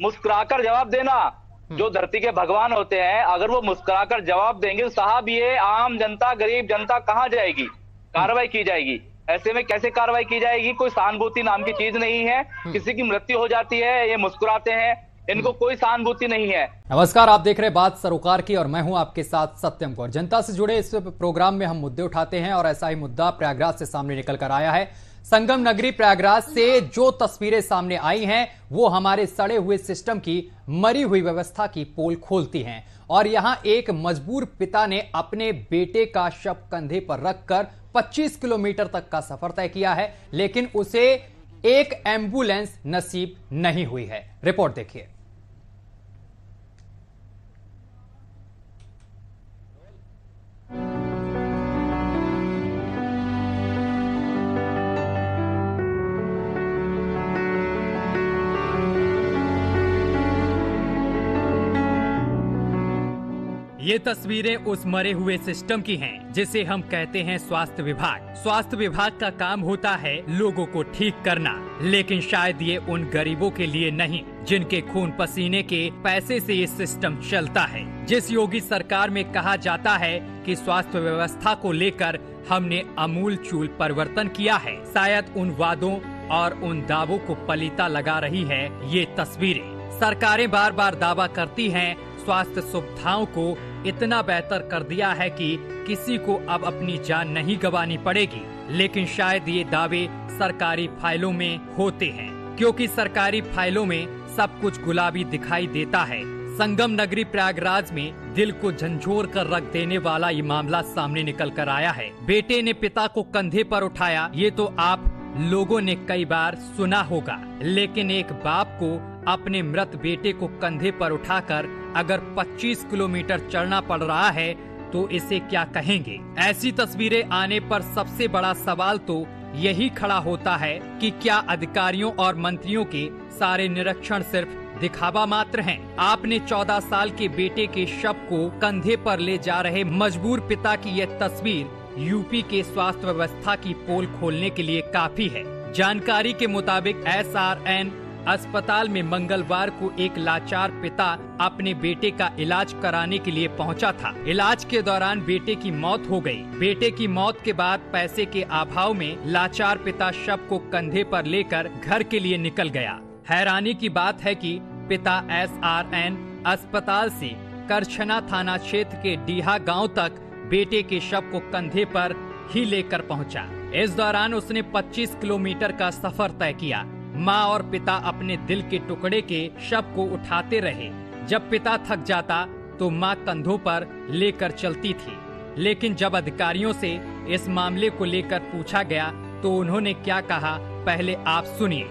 मुस्कुराकर जवाब देना। जो धरती के भगवान होते हैं, अगर वो मुस्कुराकर जवाब देंगे तो साहब ये आम जनता, गरीब जनता कहाँ जाएगी? कार्रवाई की जाएगी। ऐसे में कैसे कार्रवाई की जाएगी? कोई सहानुभूति नाम की चीज नहीं है। किसी की मृत्यु हो जाती है, ये मुस्कुराते हैं, इनको कोई सहानुभूति नहीं है। नमस्कार, आप देख रहे हैं बात सरोकार की और मैं हूं आपके साथ सत्यम कौर। जनता से जुड़े इस प्रोग्राम में हम मुद्दे उठाते हैं और ऐसा ही मुद्दा प्रयागराज से सामने निकल कर आया है। संगम नगरी प्रयागराज से जो तस्वीरें सामने आई हैं वो हमारे सड़े हुए सिस्टम की, मरी हुई व्यवस्था की पोल खोलती हैं। और यहां एक मजबूर पिता ने अपने बेटे का शव कंधे पर रखकर 25 किलोमीटर तक का सफर तय किया है, लेकिन उसे एक एम्बुलेंस नसीब नहीं हुई है। रिपोर्ट देखिए। ये तस्वीरें उस मरे हुए सिस्टम की हैं, जिसे हम कहते हैं स्वास्थ्य विभाग। स्वास्थ्य विभाग का काम होता है लोगों को ठीक करना, लेकिन शायद ये उन गरीबों के लिए नहीं जिनके खून पसीने के पैसे से ये सिस्टम चलता है। जिस योगी सरकार में कहा जाता है कि स्वास्थ्य व्यवस्था को लेकर हमने अमूलचूल परिवर्तन किया है, शायद उन वादों और उन दावों को पलीता लगा रही है ये तस्वीरें। सरकारें बार बार दावा करती हैं स्वास्थ्य सुविधाओं को इतना बेहतर कर दिया है कि किसी को अब अपनी जान नहीं गंवानी पड़ेगी, लेकिन शायद ये दावे सरकारी फाइलों में होते हैं, क्योंकि सरकारी फाइलों में सब कुछ गुलाबी दिखाई देता है। संगम नगरी प्रयागराज में दिल को झंझोर कर रख देने वाला ये मामला सामने निकल कर आया है। बेटे ने पिता को कंधे पर उठाया, ये तो आप लोगों ने कई बार सुना होगा, लेकिन एक बाप को अपने मृत बेटे को कंधे पर उठाकर अगर 25 किलोमीटर चलना पड़ रहा है तो इसे क्या कहेंगे? ऐसी तस्वीरें आने पर सबसे बड़ा सवाल तो यही खड़ा होता है कि क्या अधिकारियों और मंत्रियों के सारे निरीक्षण सिर्फ दिखावा मात्र हैं? आपने 14 साल के बेटे के शव को कंधे पर ले जा रहे मजबूर पिता की यह तस्वीर यूपी के स्वास्थ्य व्यवस्था की पोल खोलने के लिए काफी है। जानकारी के मुताबिक SRN अस्पताल में मंगलवार को एक लाचार पिता अपने बेटे का इलाज कराने के लिए पहुंचा था। इलाज के दौरान बेटे की मौत हो गई। बेटे की मौत के बाद पैसे के अभाव में लाचार पिता शव को कंधे पर लेकर घर के लिए निकल गया। हैरानी की बात है कि पिता SRN अस्पताल से करछना थाना क्षेत्र के डीहा गाँव तक बेटे के शव को कंधे पर ही लेकर पहुंचा। इस दौरान उसने 25 किलोमीटर का सफर तय किया। माँ और पिता अपने दिल के टुकड़े के शव को उठाते रहे। जब पिता थक जाता तो माँ कंधों पर लेकर चलती थी, लेकिन जब अधिकारियों से इस मामले को लेकर पूछा गया तो उन्होंने क्या कहा, पहले आप सुनिए।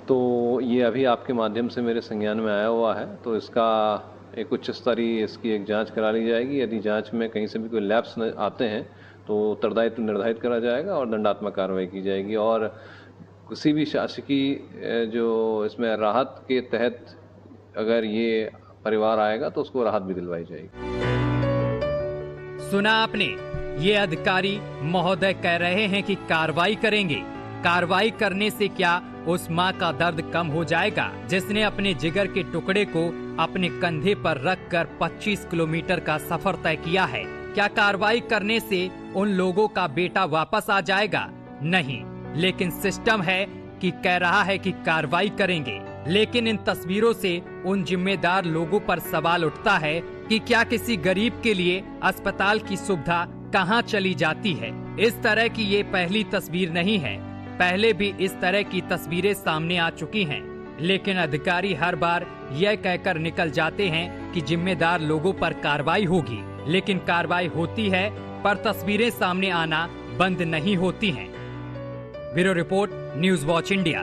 तो ये अभी आपके माध्यम से मेरे संज्ञान में आया हुआ है, तो इसका एक उच्च स्तरीय इसकी एक जांच करा ली जाएगी। यदि जांच में कहीं से भी कोई लैप्स आते हैं तो उत्तरदायित्व निर्धारित करा जाएगा और दंडात्मक कार्रवाई की जाएगी। और किसी भी शासकीय जो इसमें राहत के तहत अगर ये परिवार आएगा तो उसको राहत भी दिलवाई जाएगी। सुना आपने, ये अधिकारी महोदय कह रहे हैं कि कार्रवाई करेंगे। कार्रवाई करने से क्या उस माँ का दर्द कम हो जाएगा जिसने अपने जिगर के टुकड़े को अपने कंधे पर रखकर 25 किलोमीटर का सफर तय किया है? क्या कार्रवाई करने से उन लोगों का बेटा वापस आ जाएगा? नहीं, लेकिन सिस्टम है कि कह रहा है कि कार्रवाई करेंगे। लेकिन इन तस्वीरों से उन जिम्मेदार लोगों पर सवाल उठता है कि क्या किसी गरीब के लिए अस्पताल की सुविधा कहां चली जाती है? इस तरह की ये पहली तस्वीर नहीं है, पहले भी इस तरह की तस्वीरें सामने आ चुकी हैं, लेकिन अधिकारी हर बार यह कहकर निकल जाते हैं कि जिम्मेदार लोगों पर कार्रवाई होगी, लेकिन कार्रवाई होती है पर तस्वीरें सामने आना बंद नहीं होती हैं। Bureau report, news watch India.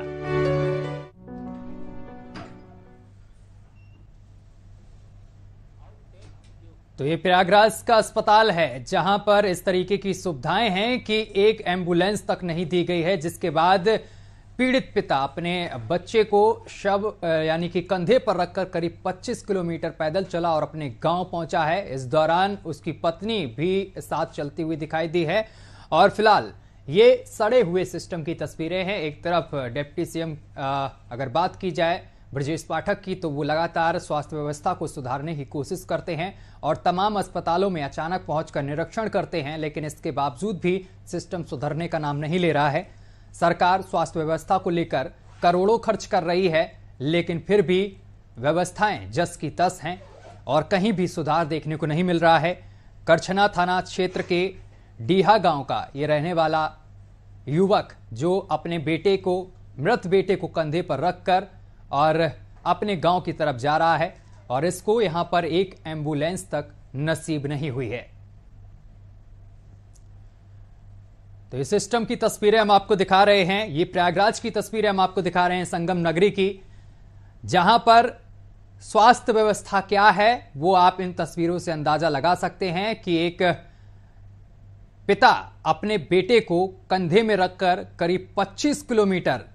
तो ये प्रयागराज का अस्पताल है जहां पर इस तरीके की सुविधाएं हैं कि एक एम्बुलेंस तक नहीं दी गई है, जिसके बाद पीड़ित पिता अपने बच्चे को शव यानी कि कंधे पर रखकर करीब 25 किलोमीटर पैदल चला और अपने गांव पहुंचा है। इस दौरान उसकी पत्नी भी साथ चलती हुई दिखाई दी है। और फिलहाल ये सड़े हुए सिस्टम की तस्वीरें हैं। एक तरफ डिप्टी सीएम अगर बात की जाए ब्रजेश पाठक की, तो वो लगातार स्वास्थ्य व्यवस्था को सुधारने की कोशिश करते हैं और तमाम अस्पतालों में अचानक पहुंचकर निरीक्षण करते हैं, लेकिन इसके बावजूद भी सिस्टम सुधरने का नाम नहीं ले रहा है। सरकार स्वास्थ्य व्यवस्था को लेकर करोड़ों खर्च कर रही है, लेकिन फिर भी व्यवस्थाएं जस की तस हैं और कहीं भी सुधार देखने को नहीं मिल रहा है। करछना थाना क्षेत्र के डीहा गांव का ये रहने वाला युवक जो अपने मृत बेटे को कंधे पर रखकर और अपने गांव की तरफ जा रहा है और इसको यहां पर एक एम्बुलेंस तक नसीब नहीं हुई है। तो इस सिस्टम की तस्वीरें हम आपको दिखा रहे हैं। ये प्रयागराज की तस्वीरें हम आपको दिखा रहे हैं, संगम नगरी की, जहां पर स्वास्थ्य व्यवस्था क्या है वो आप इन तस्वीरों से अंदाजा लगा सकते हैं कि एक पिता अपने बेटे को कंधे में रखकर करीब 25 किलोमीटर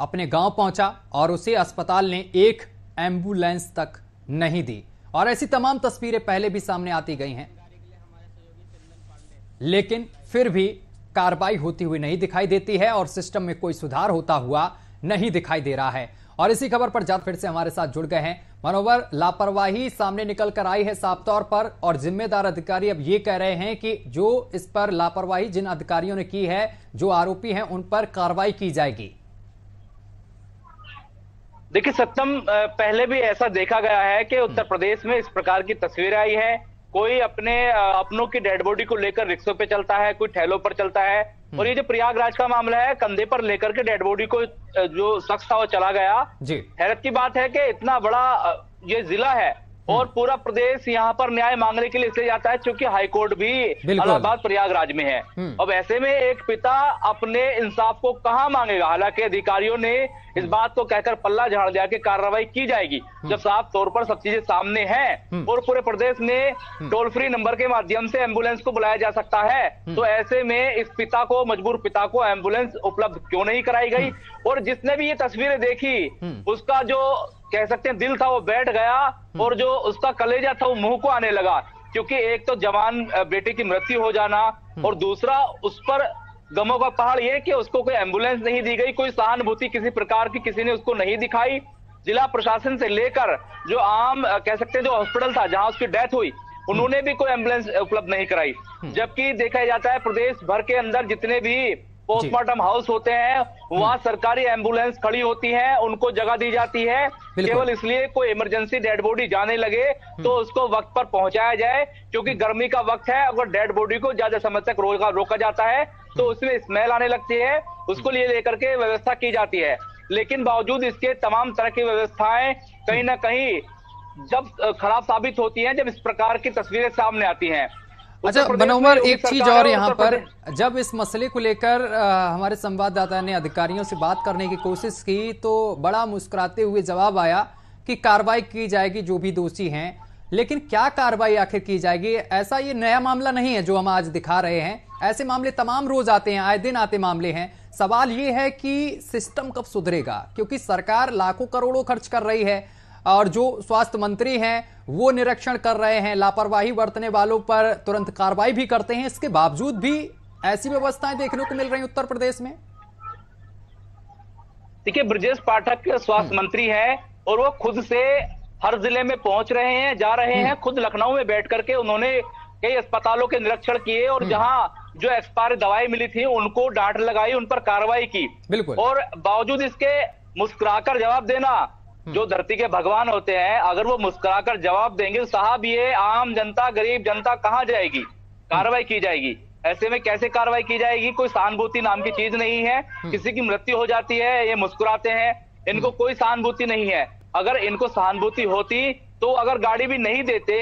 अपने गांव पहुंचा और उसे अस्पताल ने एक एम्बुलेंस तक नहीं दी। और ऐसी तमाम तस्वीरें पहले भी सामने आती गई हैं, लेकिन फिर भी कार्रवाई होती हुई नहीं दिखाई देती है और सिस्टम में कोई सुधार होता हुआ नहीं दिखाई दे रहा है। और इसी खबर पर फिर से हमारे साथ जुड़ गए हैं मनोवर। लापरवाही सामने निकल कर आई है साफ तौर पर और जिम्मेदार अधिकारी अब ये कह रहे हैं कि जो इस पर लापरवाही जिन अधिकारियों ने की है, जो आरोपी हैं, उन पर कार्रवाई की जाएगी। देखिए सत्यम, पहले भी ऐसा देखा गया है कि उत्तर प्रदेश में इस प्रकार की तस्वीर आई है। कोई अपनों की डेड बॉडी को लेकर रिक्शों पे चलता है, कोई ठेलों पर चलता है। और ये जो प्रयागराज का मामला है, कंधे पर लेकर के डेड बॉडी को जो शख्स था वो चला गया। हैरत की बात है कि इतना बड़ा ये जिला है और पूरा प्रदेश यहाँ पर न्याय मांगने के लिए इसलिए जाता है क्योंकि हाईकोर्ट भी इलाहाबाद प्रयागराज में है। अब ऐसे में एक पिता अपने इंसाफ को कहाँ मांगेगा। हालांकि अधिकारियों ने इस बात को कहकर पल्ला झाड़ दिया कि कार्रवाई की जाएगी, जब साफ तौर पर सब चीजें सामने हैं और पूरे प्रदेश में टोल फ्री नंबर के माध्यम से एम्बुलेंस को बुलाया जा सकता है। तो ऐसे में इस मजबूर पिता को एम्बुलेंस उपलब्ध क्यों नहीं कराई गई। और जिसने भी ये तस्वीरें देखी उसका जो कह सकते हैं दिल था वो बैठ गया और जो उसका कलेजा था वो मुंह को आने लगा, क्योंकि एक तो जवान बेटे की मृत्यु हो जाना और दूसरा उस पर गमों का पहाड़ ये कि उसको कोई एम्बुलेंस नहीं दी गई, कोई सहानुभूति किसी प्रकार की किसी ने उसको नहीं दिखाई। जिला प्रशासन से लेकर जो आम कह सकते हैं जो हॉस्पिटल था जहां उसकी डेथ हुई, उन्होंने भी कोई एम्बुलेंस उपलब्ध नहीं कराई। जबकि देखा जाता है प्रदेश भर के अंदर जितने भी पोस्टमार्टम हाउस होते हैं वहां सरकारी एम्बुलेंस खड़ी होती है, उनको जगह दी जाती है केवल इसलिए कोई इमरजेंसी डेड बॉडी जाने लगे तो उसको वक्त पर पहुंचाया जाए, क्योंकि गर्मी का वक्त है। अगर डेड बॉडी को ज्यादा समय तक रोका जाता है तो उसमें स्मेल आने लगती है, उसको लिए लेकर के व्यवस्था की जाती है। लेकिन बावजूद इसके तमाम तरह की व्यवस्थाएं कहीं ना कहीं जब खराब साबित होती हैं, जब इस प्रकार की तस्वीरें सामने आती हैं। अच्छा मनोवर, एक चीज और यहाँ पर, जब इस मसले को लेकर हमारे संवाददाता ने अधिकारियों से बात करने की कोशिश की तो बड़ा मुस्कुराते हुए जवाब आया कि कार्रवाई की जाएगी जो भी दोषी हैं। लेकिन क्या कार्रवाई आखिर की जाएगी? ऐसा ये नया मामला नहीं है जो हम आज दिखा रहे हैं, ऐसे मामले तमाम रोज आते हैं, आए दिन आते मामले हैं। सवाल ये है कि सिस्टम कब सुधरेगा, क्योंकि सरकार लाखों करोड़ों खर्च कर रही है और जो स्वास्थ्य मंत्री हैं वो निरीक्षण कर रहे हैं, लापरवाही बरतने वालों पर तुरंत कार्रवाई भी करते हैं। इसके बावजूद भी ऐसी व्यवस्थाएं देखने को मिल रही उत्तर प्रदेश में। देखिए ब्रजेश पाठक स्वास्थ्य मंत्री हैं और वो खुद से हर जिले में पहुंच रहे हैं, जा रहे हैं। खुद लखनऊ में बैठ करके उन्होंने कई अस्पतालों के निरीक्षण किए और जहां जो एक्सपायरी दवाई मिली थी उनको डांट लगाई, उन पर कार्रवाई की। बिल्कुल। और बावजूद इसके मुस्कुराकर जवाब देना, जो धरती के भगवान होते हैं अगर वो मुस्कुराकर जवाब देंगे साहब ये आम जनता गरीब जनता कहां जाएगी, कार्रवाई की जाएगी। ऐसे में कैसे कार्रवाई की जाएगी? कोई सहानुभूति नाम की चीज नहीं है। किसी की मृत्यु हो जाती है ये मुस्कुराते हैं, इनको कोई सहानुभूति नहीं है। अगर इनको सहानुभूति होती तो अगर गाड़ी भी नहीं देते,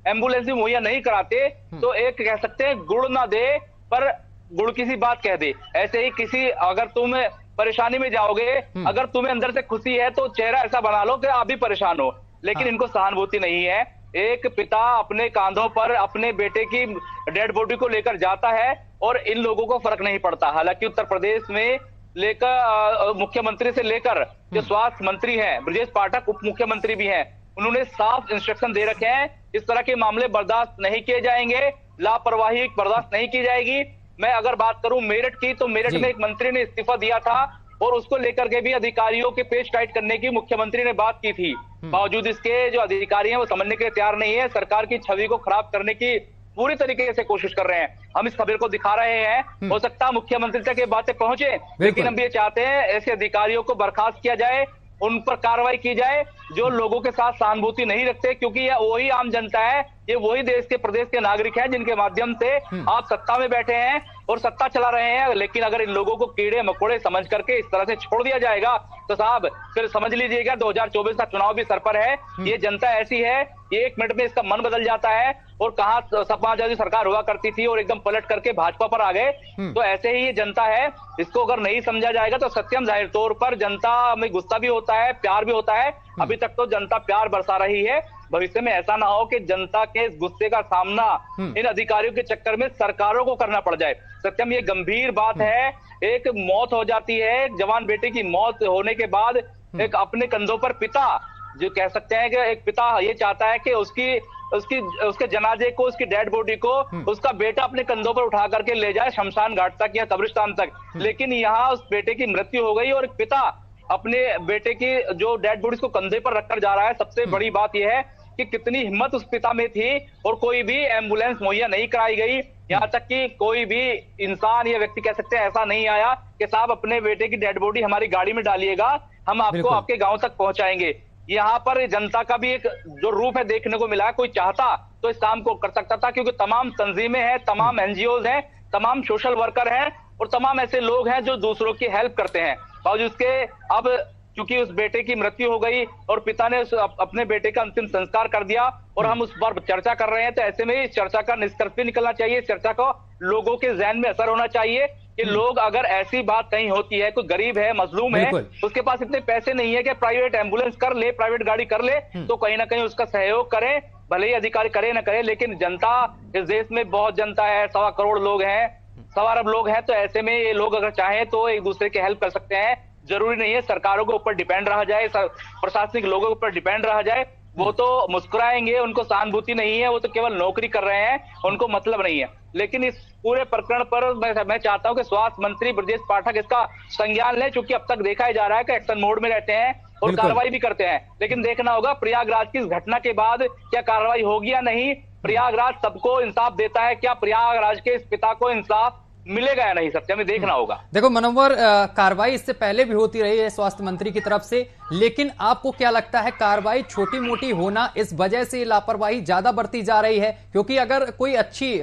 एम्बुलेंस भी मुहैया नहीं कराते तो एक कह सकते हैं गुड़ ना दे पर गुड़ की सी बात कह दे। ऐसे ही किसी अगर तुम परेशानी में जाओगे, अगर तुम्हें अंदर से खुशी है तो चेहरा ऐसा बना लो कि आप भी परेशान हो, लेकिन इनको सहानुभूति नहीं है। एक पिता अपने कांधों पर अपने बेटे की डेड बॉडी को लेकर जाता है और इन लोगों को फर्क नहीं पड़ता। हालांकि उत्तर प्रदेश में लेकर मुख्यमंत्री से लेकर जो स्वास्थ्य मंत्री हैं ब्रजेश पाठक, उप मुख्यमंत्री भी हैं, उन्होंने साफ इंस्ट्रक्शन दे रखे हैं इस तरह के मामले बर्दाश्त नहीं किए जाएंगे, लापरवाही बर्दाश्त नहीं की जाएगी। मैं अगर बात करूं मेरठ की, तो मेरठ में एक मंत्री ने इस्तीफा दिया था और उसको लेकर के भी अधिकारियों के पेश टाइट करने की मुख्यमंत्री ने बात की थी। बावजूद इसके जो अधिकारी हैं वो समझने के लिए तैयार नहीं है, सरकार की छवि को खराब करने की पूरी तरीके से कोशिश कर रहे हैं। हम इस खबर को दिखा रहे हैं, हो सकता है मुख्यमंत्री तक ये बातें पहुंचे, लेकिन हम ये चाहते हैं ऐसे अधिकारियों को बर्खास्त किया जाए, उन पर कार्रवाई की जाए जो लोगों के साथ सहानुभूति नहीं रखते, क्योंकि ये वही आम जनता है, ये वही देश के प्रदेश के नागरिक हैं जिनके माध्यम से आप सत्ता में बैठे हैं और सत्ता चला रहे हैं। लेकिन अगर इन लोगों को कीड़े मकोड़े समझ करके इस तरह से छोड़ दिया जाएगा तो साहब फिर समझ लीजिएगा 2024 का चुनाव भी सर पर है। ये जनता ऐसी है, ये 1 मिनट में इसका मन बदल जाता है और कहाँ समाजवादी सरकार हुआ करती थी और एकदम पलट करके भाजपा पर आ गए। तो ऐसे ही ये जनता है, इसको अगर नहीं समझा जाएगा तो सत्यम जाहिर तौर पर जनता में गुस्सा भी होता है, प्यार भी होता है। अभी तक तो जनता प्यार बरसा रही है, भविष्य में ऐसा ना हो कि जनता के इस गुस्से का सामना इन अधिकारियों के चक्कर में सरकारों को करना पड़ जाए। सत्यम ये गंभीर बात है, एक मौत हो जाती है, एक जवान बेटे की मौत होने के बाद एक अपने कंधों पर पिता, जो कह सकते हैं कि एक पिता ये चाहता है कि उसके जनाजे को, उसकी डेड बॉडी को उसका बेटा अपने कंधों पर उठा करके ले जाए शमशान घाट तक या कब्रिस्तान तक, लेकिन यहाँ उस बेटे की मृत्यु हो गई और एक पिता अपने बेटे की जो डेड बॉडी को कंधे पर रखकर जा रहा है। सबसे बड़ी बात यह है कि कितनी हिम्मत उस पिता में थी और कोई भी एम्बुलेंस मुहैया नहीं कराई गई, यहाँ तक कि कोई भी इंसान या व्यक्ति कह सकते हैं ऐसा नहीं आया कि साहब अपने बेटे की डेड बॉडी हमारी गाड़ी में डालिएगा, हम आपको आपके गांव तक पहुंचाएंगे। यहाँ पर जनता का भी एक जो रूप है देखने को मिला है, कोई चाहता तो इस काम को कर सकता था, क्योंकि तमाम तंजीमें हैं, तमाम एनजीओज हैं, तमाम सोशल वर्कर हैं और तमाम ऐसे लोग हैं जो दूसरों की हेल्प करते हैं। बावजूद उसके अब क्योंकि उस बेटे की मृत्यु हो गई और पिता ने अपने बेटे का अंतिम संस्कार कर दिया और हम उस पर चर्चा कर रहे हैं, तो ऐसे में इस चर्चा का निष्कर्ष भी निकलना चाहिए, इस चर्चा को लोगों के ज़हन में असर होना चाहिए कि लोग अगर ऐसी बात कहीं होती है, कोई गरीब है, मजलूम है, उसके पास इतने पैसे नहीं है कि प्राइवेट एम्बुलेंस कर ले, प्राइवेट गाड़ी कर ले, तो कहीं ना कहीं उसका सहयोग करें, भले ही अधिकारी करे ना करे। लेकिन जनता, इस देश में बहुत जनता है, 1.25 करोड़ लोग हैं, 1.25 अरब लोग हैं, तो ऐसे में ये लोग अगर चाहें तो एक दूसरे की हेल्प कर सकते हैं। जरूरी नहीं है सरकारों के ऊपर डिपेंड रहा जाए, प्रशासनिक लोगों के ऊपर डिपेंड रहा जाए। वो तो मुस्कुराएंगे, उनको सहानुभूति नहीं है, वो तो केवल नौकरी कर रहे हैं, उनको मतलब नहीं है। लेकिन इस पूरे प्रकरण पर मैं चाहता हूं कि स्वास्थ्य मंत्री ब्रजेश पाठक इसका संज्ञान लें, क्योंकि अब तक देखा जा रहा है कि एक्शन मोड में रहते हैं और कार्रवाई भी करते हैं। लेकिन देखना होगा प्रयागराज की इस घटना के बाद क्या कार्रवाई होगी या नहीं। प्रयागराज सबको इंसाफ देता है, क्या प्रयागराज के इस पिता को इंसाफ मिलेगा या नहीं, सत्य में देखना होगा। देखो मनोवर, कार्रवाई इससे पहले भी होती रही है स्वास्थ्य मंत्री की तरफ से, लेकिन आपको क्या लगता है कार्रवाई छोटी मोटी होना इस वजह से लापरवाही ज्यादा बढ़ती जा रही है? क्योंकि अगर कोई अच्छी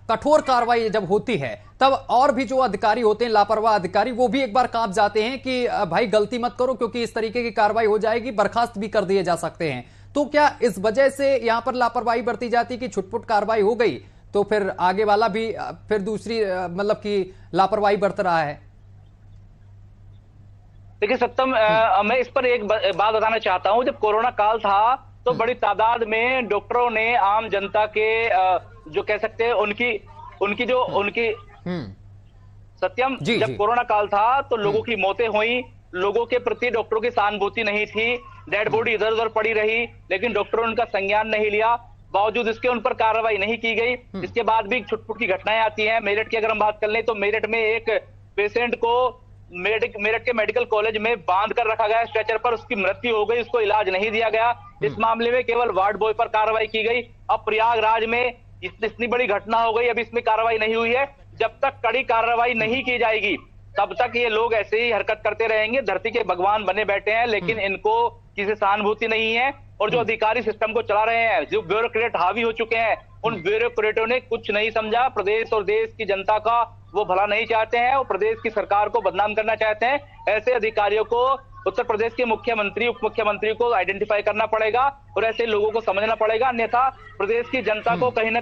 कठोर कार्रवाई जब होती है तब और भी जो अधिकारी होते हैं, लापरवाह अधिकारी, वो भी एक बार कांप जाते हैं कि भाई गलती मत करो क्योंकि इस तरीके की कार्रवाई हो जाएगी, बर्खास्त भी कर दिए जा सकते हैं। तो क्या इस वजह से यहां पर लापरवाही बढ़ती जाती है कि छुटपुट कार्रवाई हो गई तो फिर आगे वाला भी फिर दूसरी मतलब कि लापरवाही बरत रहा है? देखिए सत्यम, मैं इस पर एक बात बताना चाहता हूं। जब कोरोना काल था तो बड़ी तादाद में डॉक्टरों ने आम जनता के जो कह सकते हैं उनकी सत्यम, जब कोरोना काल था तो लोगों की मौतें हुई, लोगों के प्रति डॉक्टरों की सहानुभूति नहीं थी, डेड बॉडी इधर उधर पड़ी रही, लेकिन डॉक्टरों ने उनका संज्ञान नहीं लिया, बावजूद इसके उन पर कार्रवाई नहीं की गई। इसके बाद भी छुटपुट की घटनाएं आती हैं। मेरठ की अगर हम बात कर लें तो मेरठ में एक पेशेंट को मेरठ के मेडिकल कॉलेज में बांध कर रखा गया स्ट्रेचर पर, उसकी मृत्यु हो गई, उसको इलाज नहीं दिया गया। इस मामले में केवल वार्ड बॉय पर कार्रवाई की गई। अब प्रयागराज में इतनी बड़ी घटना हो गई, अब इसमें कार्रवाई नहीं हुई है। जब तक कड़ी कार्रवाई नहीं की जाएगी तब तक ये लोग ऐसे ही हरकत करते रहेंगे। धरती के भगवान बने बैठे हैं, लेकिन इनको किसी सहानुभूति नहीं है। और जो अधिकारी सिस्टम को चला रहे हैं, जो ब्यूरोक्रेट हावी हो चुके हैं, उन ब्यूरोक्रेटों ने कुछ नहीं समझा। प्रदेश और देश की जनता का वो भला नहीं चाहते हैं, वो प्रदेश की सरकार को बदनाम करना चाहते हैं। ऐसे अधिकारियों को उत्तर प्रदेश के मुख्यमंत्री, उप मुख्यमंत्री को आइडेंटिफाई करना पड़ेगा और ऐसे लोगों को समझना पड़ेगा, अन्यथा प्रदेश की जनता को कहीं ना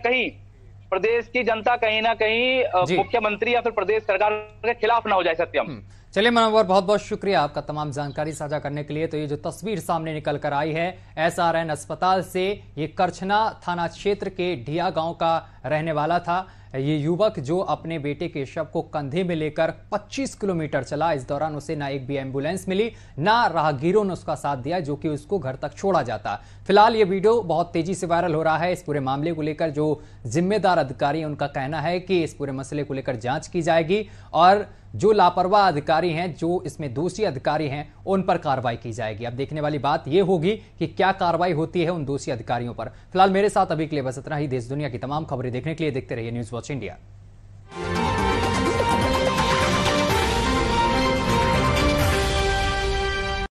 कहीं मुख्यमंत्री या फिर प्रदेश सरकार के खिलाफ ना हो जाए। सत्यम, चलिए मनोवर, बहुत बहुत शुक्रिया आपका तमाम जानकारी साझा करने के लिए। तो ये जो तस्वीर सामने निकल कर आई है SRN अस्पताल से, ये करछना थाना क्षेत्र के ढिया गांव का रहने वाला था। ये युवक जो अपने बेटे के शव को कंधे में लेकर 25 किलोमीटर चला, इस दौरान उसे ना एक भी एम्बुलेंस मिली, ना राहगीरों ने उसका साथ दिया जो कि उसको घर तक छोड़ा जाता। फिलहाल ये वीडियो बहुत तेजी से वायरल हो रहा है। इस पूरे मामले को लेकर जो जिम्मेदार अधिकारी हैं उनका कहना है कि इस पूरे मसले को लेकर जांच की जाएगी और जो लापरवाह अधिकारी हैं, जो इसमें दोषी अधिकारी हैं, उन पर कार्रवाई की जाएगी। अब देखने वाली बात यह होगी कि क्या कार्रवाई होती है उन दोषी अधिकारियों पर। फिलहाल मेरे साथ अभी के लिए बस इतना ही। देश दुनिया की तमाम खबरें देखने के लिए देखते रहिए न्यूज़ वॉच इंडिया।